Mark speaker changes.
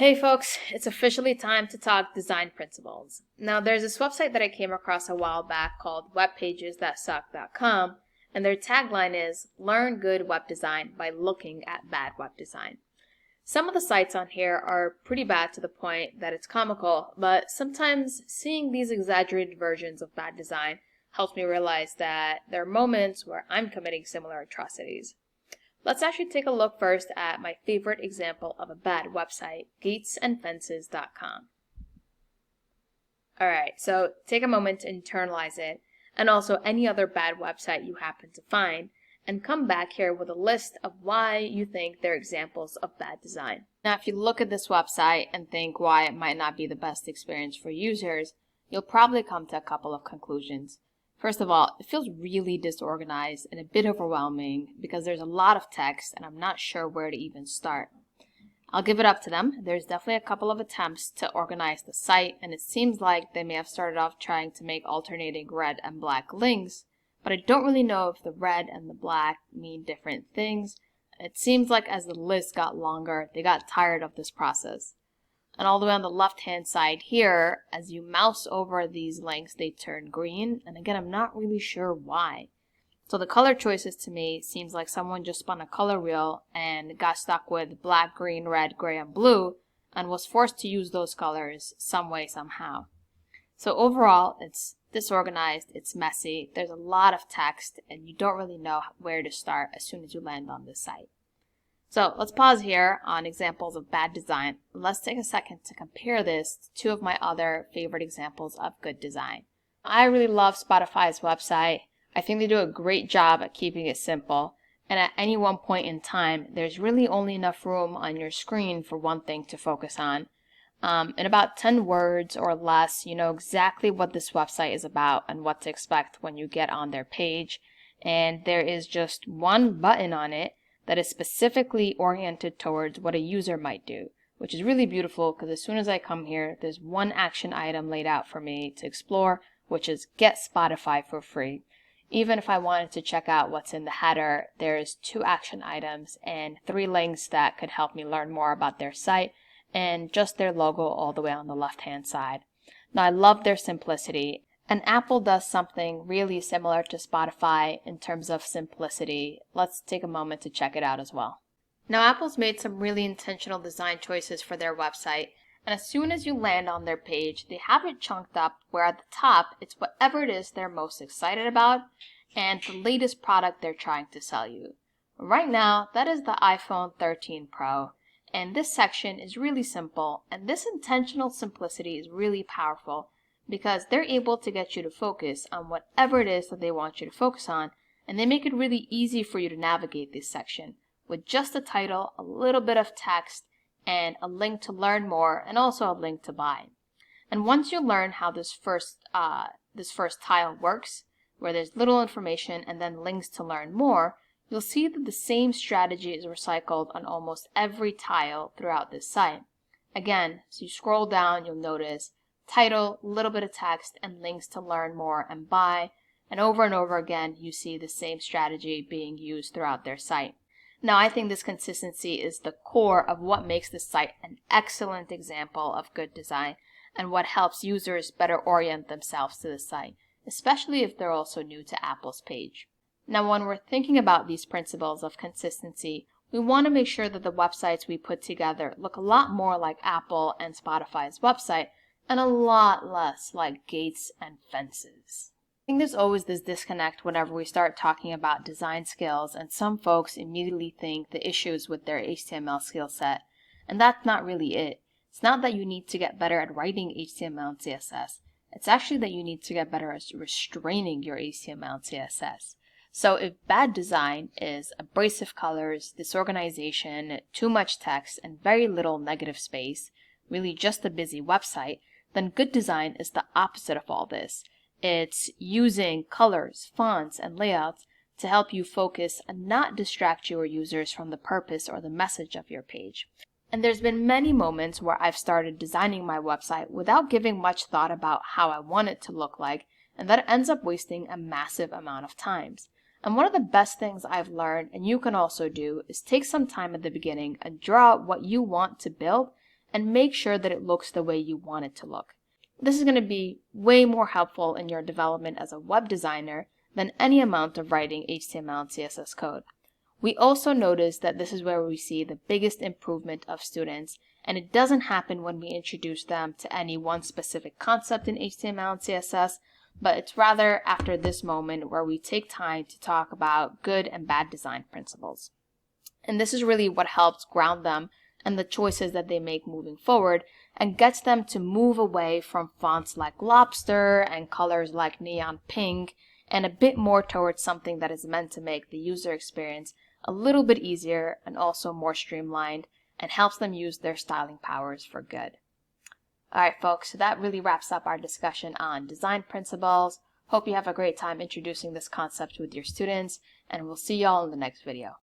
Speaker 1: Hey folks, it's officially time to talk design principles. Now, there's this website that I came across a while back called webpagesthatsuck.com, and their tagline is Learn good web design by looking at bad web design. Some of the sites on here are pretty bad to the point that it's comical, but sometimes seeing these exaggerated versions of bad design helps me realize that there are moments where I'm committing similar atrocities. Let's actually take a look first at my favorite example of a bad website, gatesandfences.com. Alright, so take a moment to internalize it, and also any other bad website you happen to find, and come back here with a list of why you think they're examples of bad design. Now, if you look at this website and think why it might not be the best experience for users, you'll probably come to a couple of conclusions. First of all, it feels really disorganized and a bit overwhelming because there's a lot of text and I'm not sure where to even start. I'll give it up to them. There's definitely a couple of attempts to organize the site, and it seems like they may have started off trying to make alternating red and black links, but I don't really know if the red and the black mean different things. It seems like as the list got longer, they got tired of this process. And all the way on the left-hand side here, as you mouse over these links, they turn green. And again, I'm not really sure why. So the color choices to me seems like someone just spun a color wheel and got stuck with black, green, red, gray, and blue, and was forced to use those colors some way, somehow. So overall, it's disorganized, it's messy, there's a lot of text, and you don't really know where to start as soon as you land on this site. So let's pause here on examples of bad design. Let's take a second to compare this to two of my other favorite examples of good design. I really love Spotify's website. I think they do a great job at keeping it simple. And at any one point in time, there's really only enough room on your screen for one thing to focus on. In about 10 words or less, you know exactly what this website is about and what to expect when you get on their page. And there is just one button on it that is specifically oriented towards what a user might do, which is really beautiful because as soon as I come here, there's one action item laid out for me to explore, which is get Spotify for free. Even if I wanted to check out what's in the header, there's 2 action items and 3 links that could help me learn more about their site and just their logo all the way on the left-hand side. Now, I love their simplicity. And Apple does something really similar to Spotify in terms of simplicity. Let's take a moment to check it out as well. Now, Apple's made some really intentional design choices for their website, and as soon as you land on their page, they have it chunked up where at the top, it's whatever it is they're most excited about and the latest product they're trying to sell you. Right now, that is the iPhone 13 Pro, and this section is really simple, and this intentional simplicity is really powerful, because they're able to get you to focus on whatever it is that they want you to focus on, and they make it really easy for you to navigate this section with just a title, a little bit of text, and a link to learn more, and also a link to buy. And once you learn how this first tile works, where there's little information and then links to learn more, you'll see that the same strategy is recycled on almost every tile throughout this site. Again, as you scroll down, you'll notice title, little bit of text, and links to learn more and buy. And over again, you see the same strategy being used throughout their site. Now, I think this consistency is the core of what makes this site an excellent example of good design and what helps users better orient themselves to the site, especially if they're also new to Apple's page. Now, when we're thinking about these principles of consistency, we want to make sure that the websites we put together look a lot more like Apple and Spotify's website and a lot less like Gates and Fences. I think there's always this disconnect whenever we start talking about design skills, and some folks immediately think the issue is with their HTML skill set, and that's not really it. It's not that you need to get better at writing HTML and CSS. It's actually that you need to get better at restraining your HTML and CSS. So if bad design is abrasive colors, disorganization, too much text, and very little negative space, really just a busy website, then good design is the opposite of all this. It's using colors, fonts, and layouts to help you focus and not distract your users from the purpose or the message of your page. And there's been many moments where I've started designing my website without giving much thought about how I want it to look like, and that ends up wasting a massive amount of time. And one of the best things I've learned, and you can also do, is take some time at the beginning and draw out what you want to build and make sure that it looks the way you want it to look. This is going to be way more helpful in your development as a web designer than any amount of writing HTML and CSS code. We also noticed that this is where we see the biggest improvement of students, and it doesn't happen when we introduce them to any one specific concept in HTML and CSS, but it's rather after this moment where we take time to talk about good and bad design principles. And this is really what helps ground them and the choices that they make moving forward, and gets them to move away from fonts like Lobster and colors like neon pink, and a bit more towards something that is meant to make the user experience a little bit easier and also more streamlined, and helps them use their styling powers for good. Alright folks, so that really wraps up our discussion on design principles. Hope you have a great time introducing this concept with your students, and we'll see y'all in the next video.